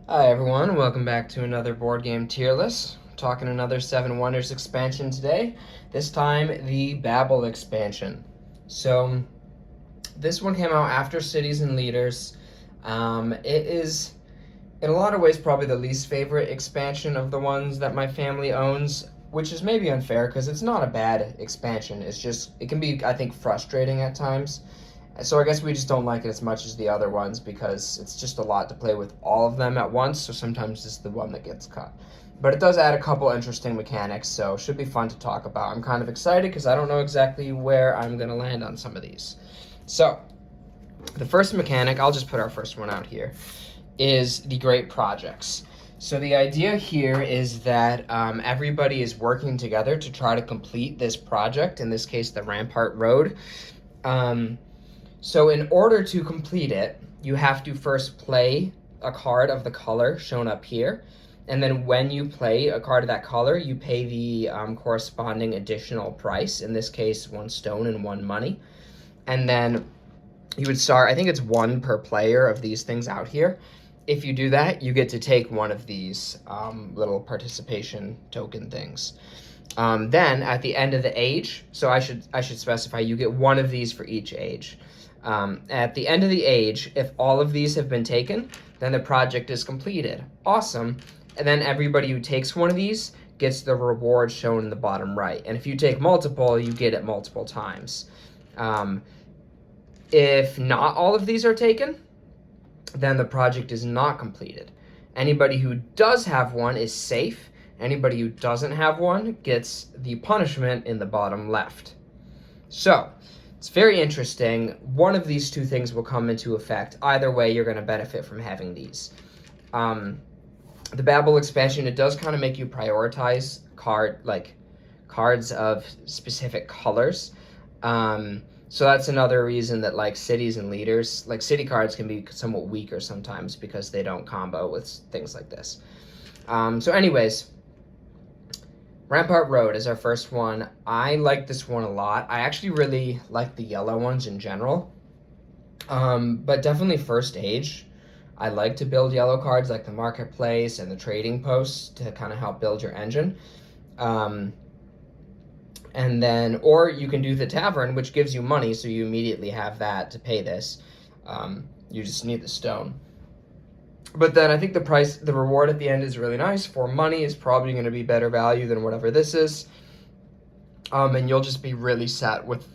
Hi everyone, welcome back to another board game tier list. Talking another Seven Wonders expansion today. This time the Babel expansion. So this one came out after Cities and Leaders. It is in a lot of ways probably the least favorite expansion of the ones that my family owns, which is maybe unfair because it's not a bad expansion. It's just it can be, I think, frustrating at times. So I guess we just don't like it as much as the other ones because it's just a lot to play with all of them at once, so sometimes it's the one that gets cut. But it does add a couple interesting mechanics, so it should be fun to talk about. I'm kind of excited because I don't know exactly where I'm going to land on some of these. So, the first mechanic, I'll just put our first one out here, is the Great Projects. So the idea here is that everybody is working together to try to complete this project, in this case the Rampart Road. So in order to complete it, you have to first play a card of the color shown up here. And then when you play a card of that color, you pay the corresponding additional price, in this case, 1 stone and 1 money. And then you would start, I think it's 1 per player of these things out here. If you do that, you get to take one of these little participation token things. Then at the end of the age, so I should specify, you get 1 of these for each age. At the end of the age, if all of these have been taken, then the project is completed. Awesome. And then everybody who takes one of these gets the reward shown in the bottom right. And if you take multiple, you get it multiple times. If not all of these are taken, then the project is not completed. Anybody who does have one is safe. Anybody who doesn't have one gets the punishment in the bottom left. So, it's very interesting. One of these 2 things will come into effect. Either way, you're going to benefit from having these. The Babel expansion, it does kind of make you prioritize cards of specific colors. So that's another reason that like cities and leaders, like city cards can be somewhat weaker sometimes because they don't combo with things like this. So anyways, Rampart Road is our first one. I like this one a lot. I actually really like the yellow ones in general. But definitely first age. I like to build yellow cards like the marketplace and the trading posts to kind of help build your engine. And then, or you can do the tavern, which gives you money, so you immediately have that to pay this. You just need the stone. But then I think the reward at the end is really nice. For money is probably going to be better value than whatever this is. And you'll just be really set with,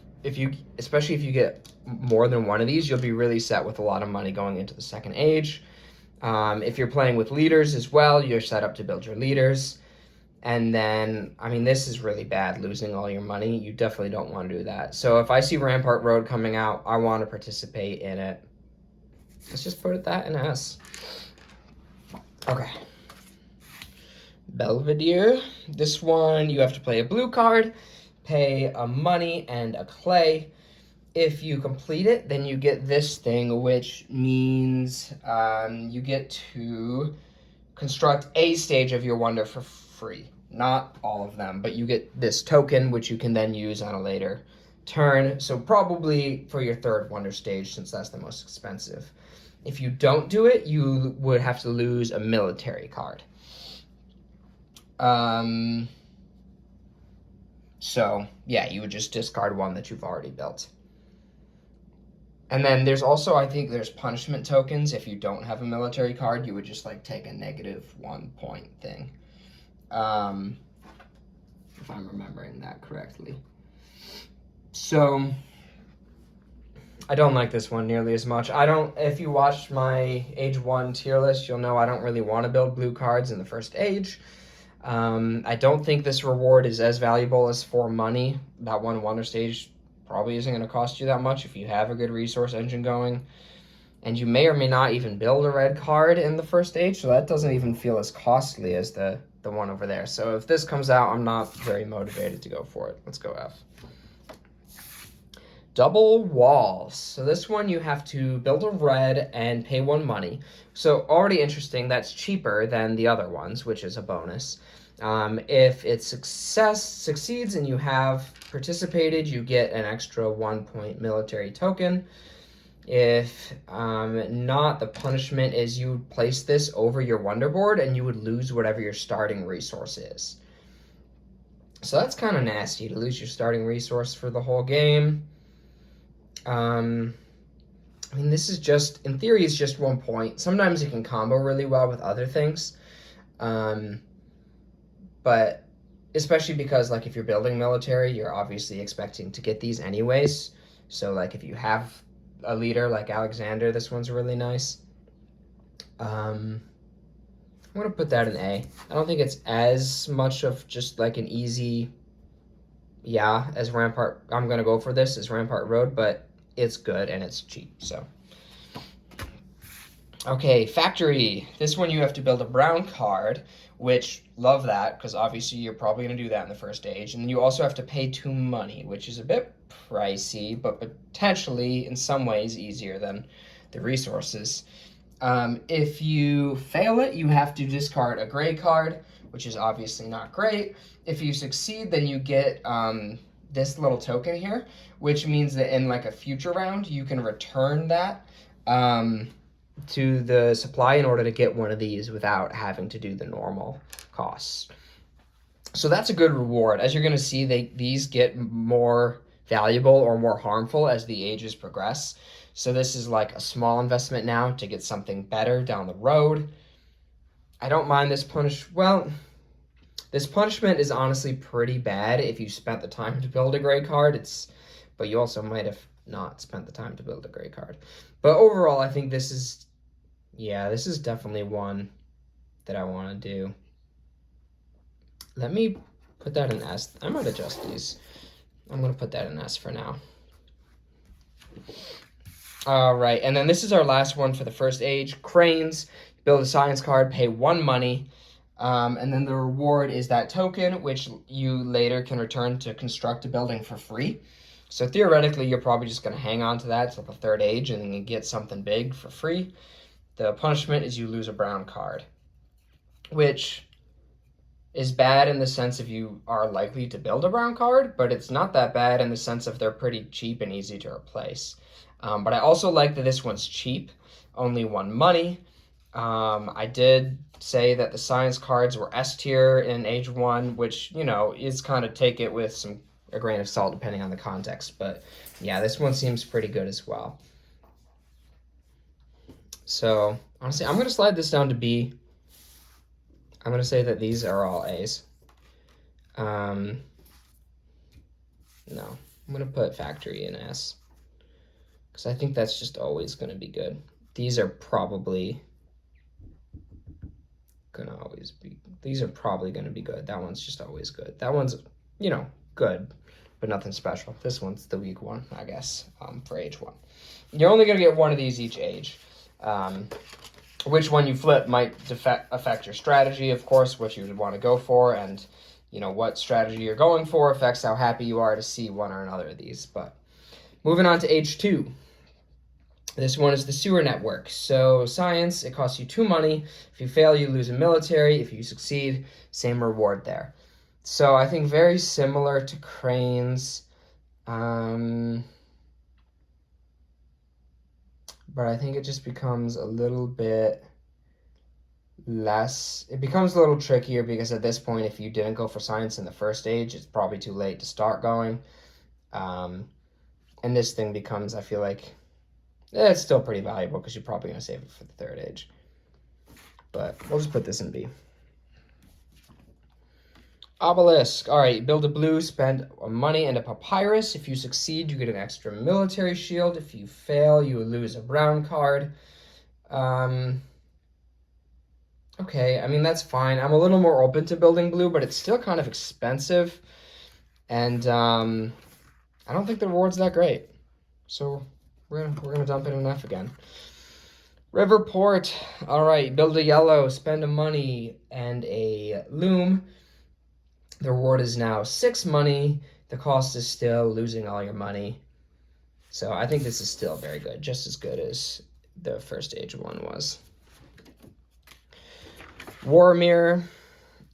especially if you get more than 1 of these, you'll be really set with a lot of money going into the second age. If you're playing with leaders as well, you're set up to build your leaders. And then, I mean, this is really bad, losing all your money. You definitely don't want to do that. So if I see Rampart Road coming out, I want to participate in it. Let's just put that in S. Okay. Belvedere. This one, you have to play a blue card, pay a money and a clay. If you complete it, then you get this thing, which means you get to construct a stage of your wonder for free. Not all of them, but you get this token, which you can then use on a later turn. So probably for your 3rd wonder stage, since that's the most expensive. If you don't do it, you would have to lose a military card. So, yeah, you would just discard one that you've already built. And then there's also, I think there's punishment tokens. If you don't have a military card, you would just like take a -1 point thing. If I'm remembering that correctly. So, I don't like this one nearly as much. If you watched my age 1 tier list, you'll know I don't really want to build blue cards in the first age. I don't think this reward is as valuable as for money. That 1 wonder stage probably isn't going to cost you that much if you have a good resource engine going. And you may or may not even build a red card in the first stage, so that doesn't even feel as costly as the one over there. So if this comes out, I'm not very motivated to go for it. Let's go F. Double walls. So this one you have to build a red and pay 1 money. So already interesting, that's cheaper than the other ones, which is a bonus. If it succeeds and you have participated, you get an extra 1 point military token. If not, the punishment is you would place this over your wonder board and you would lose whatever your starting resource is. So that's kind of nasty to lose your starting resource for the whole game. I mean, this is just, in theory, it's just 1 point. Sometimes it can combo really well with other things. But especially because, like, if you're building military, you're obviously expecting to get these anyways. So, like, if you have a leader like Alexander, this one's really nice. I'm going to put that in A. I don't think it's as much of just, like, an easy, as Rampart. I'm going to go for this as Rampart Road, but it's good and it's cheap, so. Okay, factory. This one you have to build a brown card, which, love that, because obviously you're probably going to do that in the first stage. And then you also have to pay 2 money, which is a bit pricey, but potentially, in some ways, easier than the resources. If you fail it, you have to discard a gray card, which is obviously not great. If you succeed, then you get this little token here, which means that in like a future round, you can return that to the supply in order to get one of these without having to do the normal costs. So that's a good reward. As you're going to see, these get more valuable or more harmful as the ages progress. So this is like a small investment now to get something better down the road. I don't mind this this punishment is honestly pretty bad if you spent the time to build a gray card. But you also might have not spent the time to build a gray card. But overall, I think this is definitely one that I want to do. Let me put that in S. I might adjust these. I'm going to put that in S for now. All right, and then this is our last one for the first age. Cranes. Build a science card, pay 1 money. And then the reward is that token, which you later can return to construct a building for free. So theoretically, you're probably just going to hang on to that till the third age and then you get something big for free. The punishment is you lose a brown card, which is bad in the sense of you are likely to build a brown card, but it's not that bad in the sense of they're pretty cheap and easy to replace. But I also like that this one's cheap, only 1 money. I did say that the science cards were S tier in age 1, which, is kind of take it with a grain of salt depending on the context. But yeah, this one seems pretty good as well. So honestly, I'm going to slide this down to B. I'm going to say that these are all A's. No, I'm going to put factory in S because I think that's just always going to be good. These are probably going to be good. That one's just always good. That one's, good, but nothing special. This one's the weak one, I guess, for age 1. You're only going to get 1 of these each age. Which one you flip might affect your strategy, of course, what you would want to go for, and what strategy you're going for affects how happy you are to see one or another of these. But moving on to age 2. This one is the sewer network. So science, it costs you 2 money. If you fail, you lose a military. If you succeed, same reward there. So I think very similar to Cranes. But I think it just becomes a little bit less. It becomes a little trickier because at this point, if you didn't go for science in the first stage, it's probably too late to start going. And this thing becomes, I feel like, it's still pretty valuable because you're probably going to save it for the third age. But we'll just put this in B. Obelisk. All right, build a blue, spend money and a papyrus. If you succeed, you get an extra military shield. If you fail, you lose a brown card. Okay, I mean, that's fine. I'm a little more open to building blue, but it's still kind of expensive. And I don't think the reward's that great. So we're gonna dump it in F again. Riverport. All right, build a yellow, spend a money and a loom. The reward is now 6 money. The cost is still losing all your money. So I think this is still very good, just as good as the first age one was. War Mirror.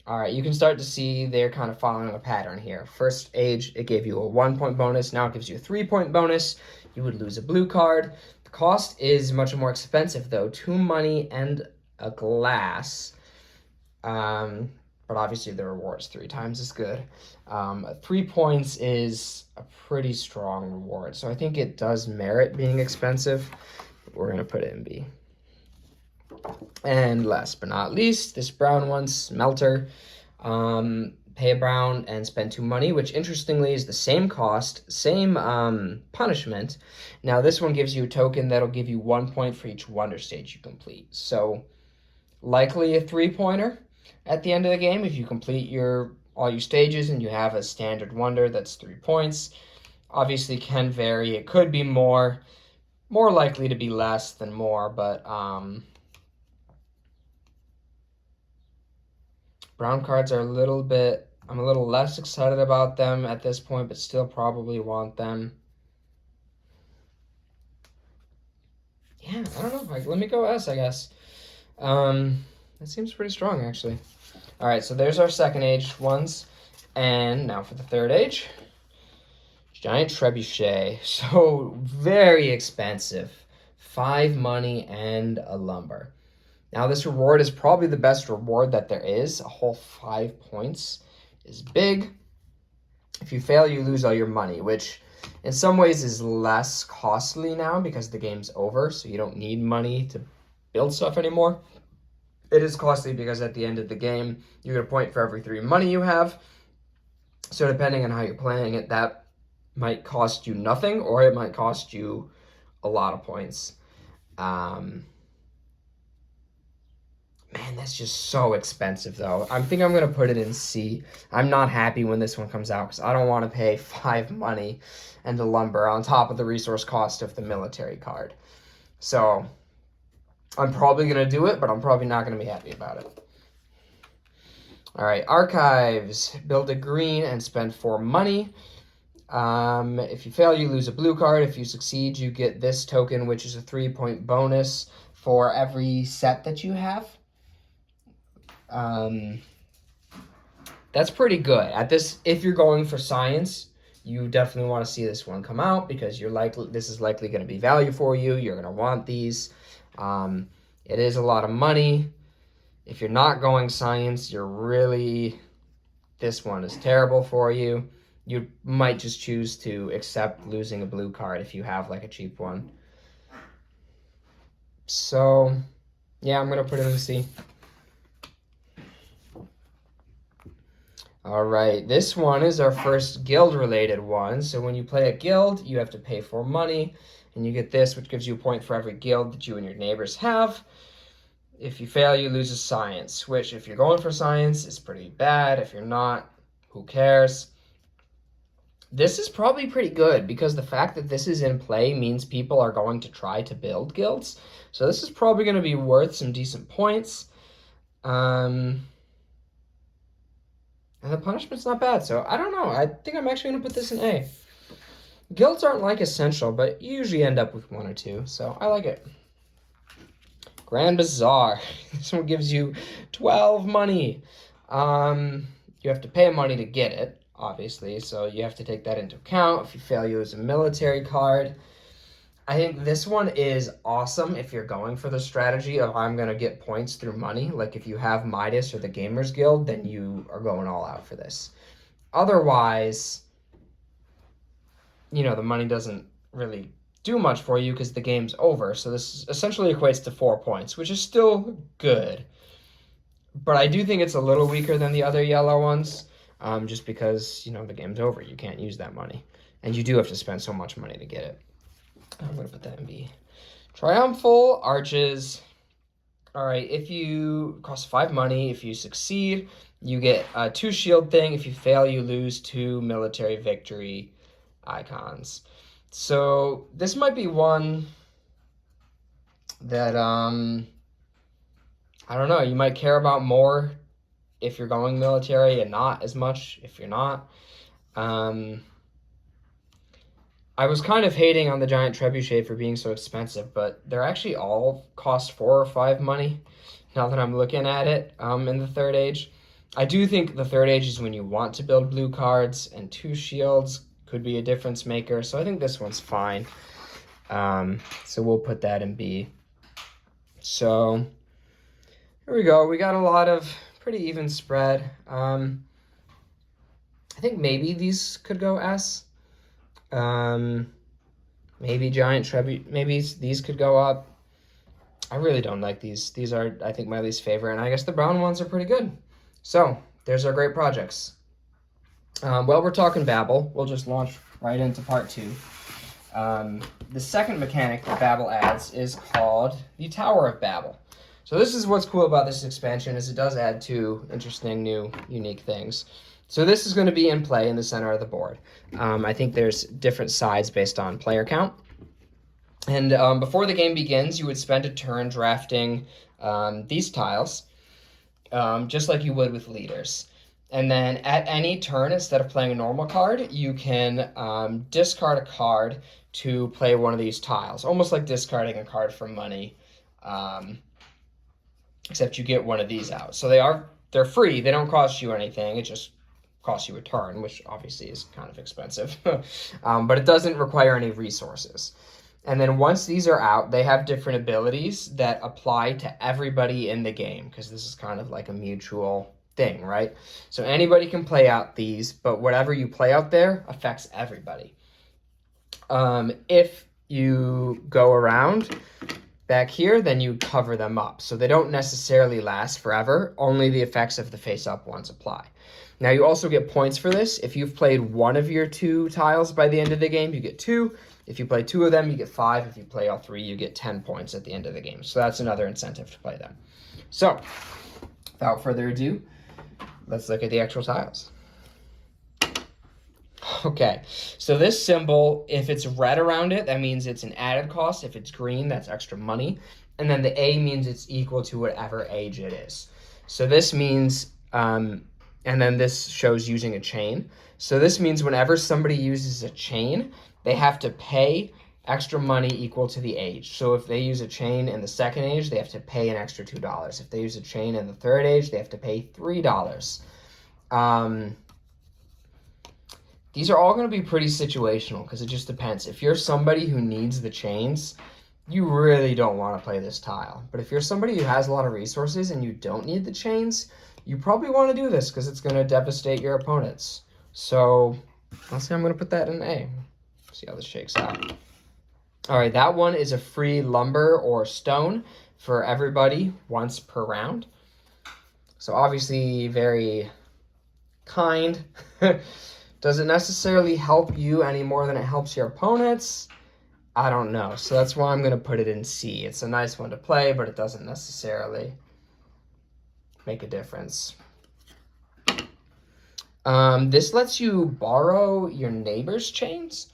All right, you can start to see they're kind of following a pattern here. First age, it gave you a 1-point bonus. Now it gives you a 3-point bonus. You would lose a blue card. The cost is much more expensive, though. 2 money and a glass. But obviously the reward is 3 times as good. 3 points is a pretty strong reward, so I think it does merit being expensive. We're going to put it in B. And last but not least, this brown one, Smelter. Pay a brown and spend 2 money, which interestingly is the same cost, same punishment. Now this one gives you a token that'll give you 1 point for each wonder stage you complete. So likely a 3-pointer at the end of the game if you complete all your stages and you have a standard wonder that's 3 points. Obviously can vary. It could be more likely to be less than more, but brown cards are I'm a little less excited about them at this point, but still probably want them. Yeah, I don't know. Let me go S, I guess. That seems pretty strong, actually. All right, so there's our second age ones. And now for the third age. Giant Trebuchet. So very expensive. 5 money and a lumber. Now this reward is probably the best reward that there is. A whole 5 points is big. If you fail, you lose all your money, which in some ways is less costly now because the game's over, so you don't need money to build stuff anymore. It is costly because at the end of the game, you get a point for every 3 money you have. So depending on how you're playing it, that might cost you nothing, or it might cost you a lot of points. Man, that's just so expensive, though. I think I'm going to put it in C. I'm not happy when this one comes out because I don't want to pay 5 money and a lumber on top of the resource cost of the military card. So I'm probably going to do it, but I'm probably not going to be happy about it. All right, Archives. Build a green and spend 4 money. If you fail, you lose a blue card. If you succeed, you get this token, which is a 3-point bonus for every set that you have. That's pretty good. If you're going for science, you definitely want to see this one come out because this is likely going to be value for you. You're going to want these. It is a lot of money. If you're not going science, this one is terrible for you. You might just choose to accept losing a blue card if you have like a cheap one. So, yeah, I'm going to put it in C. All right, this one is our first guild-related one. So when you play a guild, you have to pay 4 money, and you get this, which gives you a point for every guild that you and your neighbors have. If you fail, you lose a science, which if you're going for science, is pretty bad. If you're not, who cares? This is probably pretty good because the fact that this is in play means people are going to try to build guilds. So this is probably going to be worth some decent points. And the punishment's not bad, so I don't know. I think I'm actually going to put this in A. Guilds aren't like essential, but you usually end up with 1 or 2, so I like it. Grand Bazaar. This one gives you 12 money. You have to pay money to get it, obviously, so you have to take that into account. If you fail, you lose a military card. I think this one is awesome if you're going for the strategy of I'm going to get points through money. Like if you have Midas or the Gamers Guild, then you are going all out for this. Otherwise, the money doesn't really do much for you because the game's over. So this essentially equates to 4 points, which is still good. But I do think it's a little weaker than the other yellow ones, just because, the game's over. You can't use that money. And you do have to spend so much money to get it. I'm going to put that in B. Triumphal Arches. All right, if you cost 5 money, if you succeed, you get a 2 shield thing. If you fail, you lose 2 military victory icons. So this might be one that, I don't know, you might care about more if you're going military and not as much if you're not. I was kind of hating on the Giant Trebuchet for being so expensive, but they're actually all cost 4 or 5 money now that I'm looking at it in the third age. I do think the third age is when you want to build blue cards, and 2 shields could be a difference maker, so I think this one's fine. So we'll put that in B. So here we go. We got a lot of pretty even spread. I think maybe these could go S. Maybe giant tribute. Maybe these could go up. I really don't like these. These are, I think, my least favorite. And I guess the brown ones are pretty good. So there's our great projects. Well, we're talking Babel. We'll just launch right into part 2. The second mechanic that Babel adds is called the Tower of Babel. So this is what's cool about this expansion, is it does add 2 interesting, new, unique things. So this is going to be in play in the center of the board. I think there's different sides based on player count. And before the game begins, you would spend a turn drafting these tiles, just like you would with leaders. And then at any turn, instead of playing a normal card, you can discard a card to play one of these tiles, almost like discarding a card for money, except you get one of these out. So they're free. They don't cost you anything. It just costs you a turn, which obviously is kind of expensive. But it doesn't require any resources. And then once these are out, they have different abilities that apply to everybody in the game, because this is kind of like a mutual thing, right? So anybody can play out these, but whatever you play out there affects everybody. If you go around back here, then you cover them up. So they don't necessarily last forever. Only the effects of the face-up ones apply. Now, you also get points for this. If you've played one of your 2 tiles by the end of the game, you get 2. If you play 2 of them, you get 5. If you play all 3, you get 10 points at the end of the game. So that's another incentive to play them. So, without further ado, let's look at the actual tiles. Okay, so this symbol, if it's red around it, that means it's an added cost. If it's green, that's extra money. And then the A means it's equal to whatever age it is. So this means, and then this shows using a chain. So this means whenever somebody uses a chain, they have to pay extra money equal to the age. So if they use a chain in the second age, they have to pay an extra $2. If they use a chain in the third age, they have to pay $3. These are all going to be pretty situational, because it just depends. If you're somebody who needs the chains, you really don't want to play this tile. But if you're somebody who has a lot of resources and you don't need the chains, you probably want to do this, because it's going to devastate your opponents. So I'll say I'm going to put that in A. See how this shakes out. All right, that one is a free lumber or stone for everybody once per round. So obviously very kind. Does it necessarily help you any more than it helps your opponents? I don't know. So that's why I'm going to put it in C. It's a nice one to play, but it doesn't necessarily make a difference. This lets you borrow your neighbor's chains,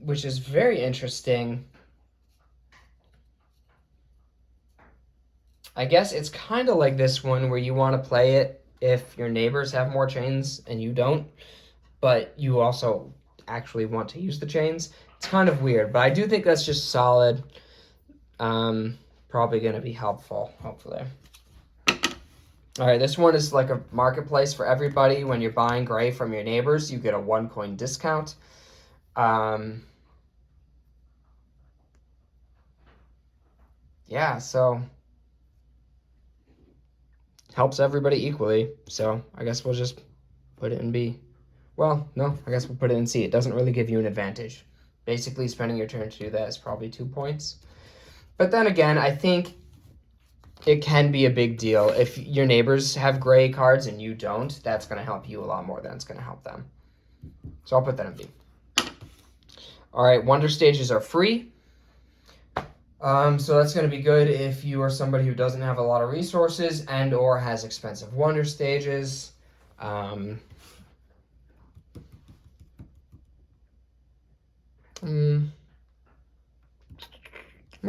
which is very interesting. I guess it's kind of like this one where you want to play it if your neighbors have more chains and you don't, but you also actually want to use the chains. It's kind of weird, but I do think that's just solid. Probably going to be helpful, hopefully. All right, this one is like a marketplace for everybody. When you're buying gray from your neighbors, you get a 1 coin discount. Yeah, so helps everybody equally. So I guess we'll just put it in B. Well, no, I guess we'll put it in C. It doesn't really give you an advantage. Basically, spending your turn to do that is probably 2 points. But then again, I think it can be a big deal. If your neighbors have gray cards and you don't, that's going to help you a lot more than it's going to help them. So I'll put that in B. All right, wonder stages are free. So that's going to be good if you are somebody who doesn't have a lot of resources and or has expensive wonder stages. I'm going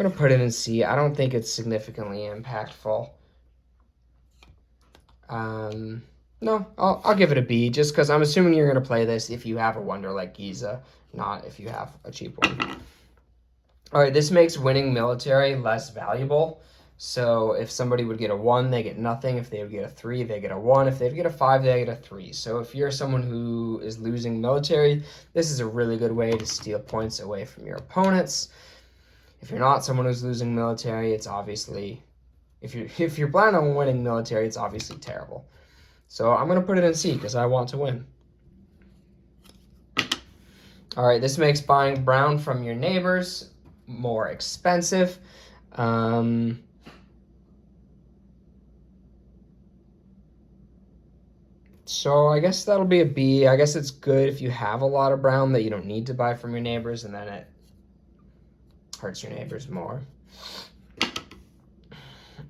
to put it in C. I don't think it's significantly impactful. No, I'll give it a B, just because I'm assuming you're going to play this if you have a wonder like Giza, not if you have a cheap one. All right, this makes winning military less valuable. So if somebody would get a 1, they get nothing. If they would get a 3, they get a 1. If they would get a 5, they get a 3. So if you're someone who is losing military, this is a really good way to steal points away from your opponents. If you're not someone who's losing military, it's obviously, if you're planning on winning military, it's obviously terrible. So I'm going to put it in C because I want to win. All right, this makes buying brown from your neighbors more expensive. So I guess that'll be a B. I guess it's good if you have a lot of brown that you don't need to buy from your neighbors, and then it hurts your neighbors more.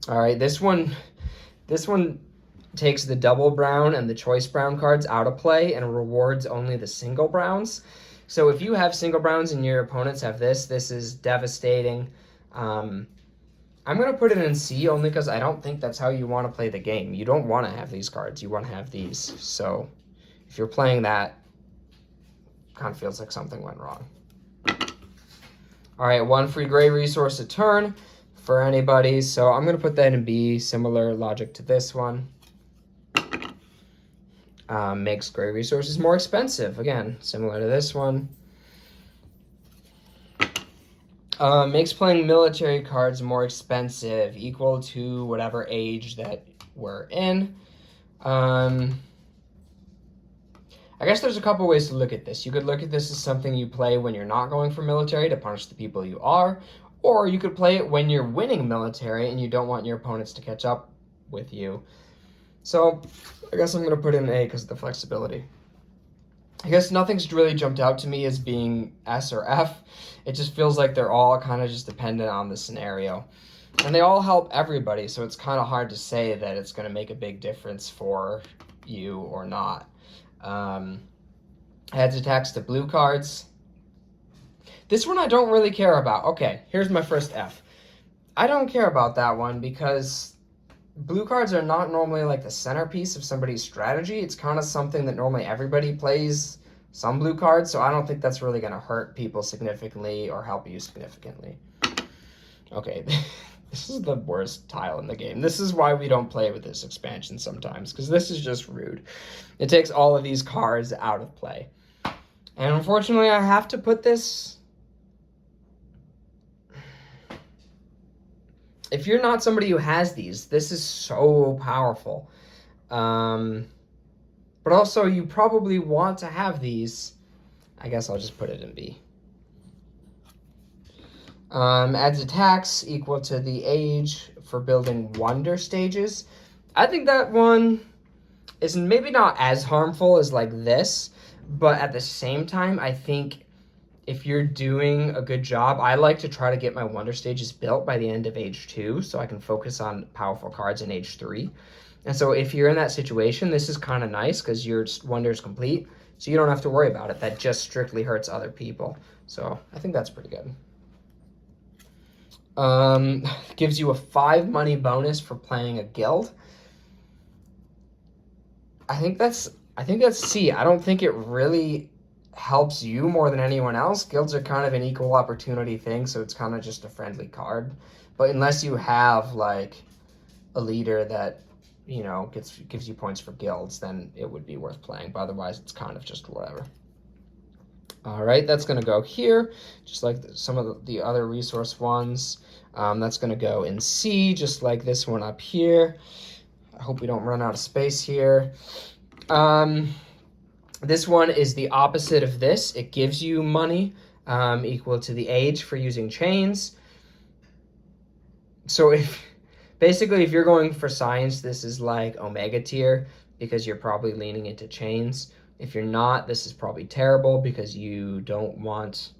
All right, this one takes the double brown and the choice brown cards out of play and rewards only the single browns. So if you have single browns and your opponents have this is devastating. I'm going to put it in C only because I don't think that's how you want to play the game. You don't want to have these cards. You want to have these. So if you're playing that, kind of feels like something went wrong. All right, 1 free gray resource a turn for anybody. So I'm going to put that in B. Similar logic to this one. Makes gray resources more expensive. Again, similar to this one. Makes playing military cards more expensive, equal to whatever age that we're in. I guess there's a couple ways to look at this. You could look at this as something you play when you're not going for military to punish the people you are, or you could play it when you're winning military and you don't want your opponents to catch up with you. So I guess I'm going to put in A because of the flexibility. I guess nothing's really jumped out to me as being S or F. It just feels like they're all kind of just dependent on the scenario. And they all help everybody, so it's kind of hard to say that it's going to make a big difference for you or not. Adds attacks to blue cards. This one I don't really care about. Okay, here's my first F. I don't care about that one because blue cards are not normally like the centerpiece of somebody's strategy. It's kind of something that normally everybody plays some blue cards, so I don't think that's really going to hurt people significantly or help you significantly. Okay, this is the worst tile in the game. This is why we don't play with this expansion sometimes, because this is just rude. It takes all of these cards out of play. And unfortunately, I have to put this... If you're not somebody who has these, this is so powerful. But also, you probably want to have these. I guess I'll just put it in B. Adds attacks equal to the age for building wonder stages. I think that one is maybe not as harmful as like this, but at the same time, I think if you're doing a good job, I like to try to get my wonder stages built by the end of age 2 so I can focus on powerful cards in age 3. And so if you're in that situation, this is kind of nice because your wonder is complete, so you don't have to worry about it. That just strictly hurts other people. So I think that's pretty good. Gives you a 5 money bonus for playing a guild. I think that's C. I don't think it really helps you more than anyone else. Guilds are kind of an equal opportunity thing, so it's kind of just a friendly card. But unless you have like a leader that, you know, gives you points for guilds, then it would be worth playing. But otherwise, it's kind of just whatever. All right, that's going to go here, just like some of the other resource ones. That's going to go in C, just like this one up here. I hope we don't run out of space here. This one is the opposite of this. It gives you money equal to the age for using chains. So basically, if you're going for science, this is like Omega tier because you're probably leaning into chains. If you're not, this is probably terrible because you don't want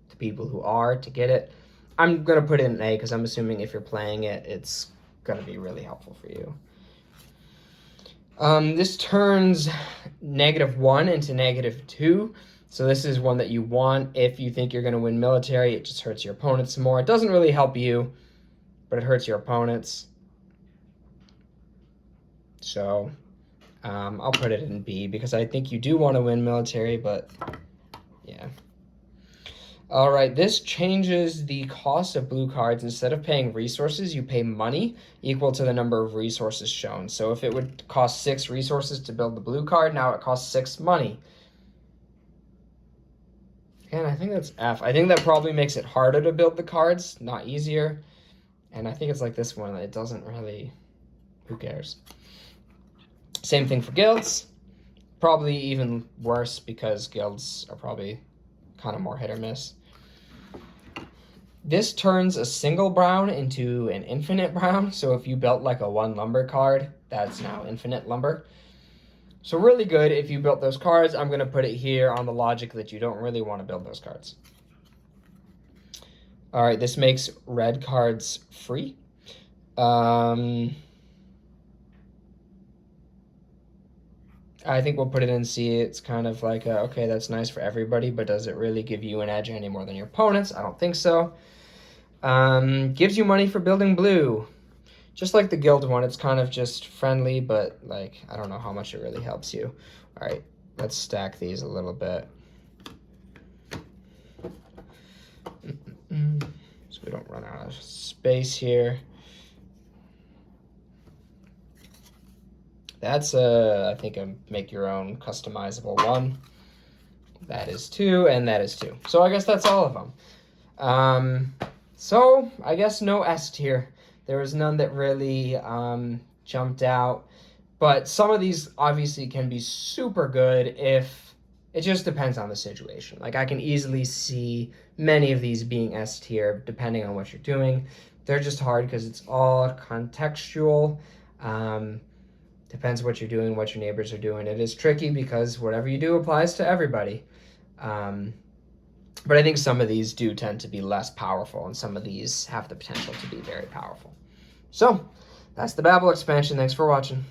the people who are to get it. I'm going to put it in A because I'm assuming if you're playing it, it's going to be really helpful for you. This turns -1 into -2. So this is one that you want if you think you're going to win military. It just hurts your opponents some more. It doesn't really help you, but it hurts your opponents. So I'll put it in B because I think you do want to win military, but yeah. All right, this changes the cost of blue cards. Instead of paying resources, you pay money equal to the number of resources shown. So if it would cost 6 resources to build the blue card, now it costs 6 money. And I think that's F. I think that probably makes it harder to build the cards, not easier. And I think it's like this one. It doesn't really... Who cares? Same thing for guilds. Probably even worse because guilds are probably kind of more hit or miss. This turns a single brown into an infinite brown. So if you built like a 1 lumber card, that's now infinite lumber. So really good if you built those cards. I'm going to put it here on the logic that you don't really want to build those cards. All right, this makes red cards free. I think we'll put it in C. It's kind of like, okay, that's nice for everybody, but does it really give you an edge any more than your opponents? I don't think so. Gives you money for building blue. Just like the guild one, it's kind of just friendly, but like, I don't know how much it really helps you. All right, let's stack these a little bit. So we don't run out of space here. That's I think a make your own customizable one. That is 2, and that is 2. So I guess that's all of them. So I guess no S tier. There was none that really jumped out. But some of these obviously can be super good if it just depends on the situation. Like I can easily see many of these being S tier depending on what you're doing. They're just hard because it's all contextual. Depends what you're doing, what your neighbors are doing. It is tricky because whatever you do applies to everybody. But I think some of these do tend to be less powerful, and some of these have the potential to be very powerful. So that's the Babel expansion. Thanks for watching.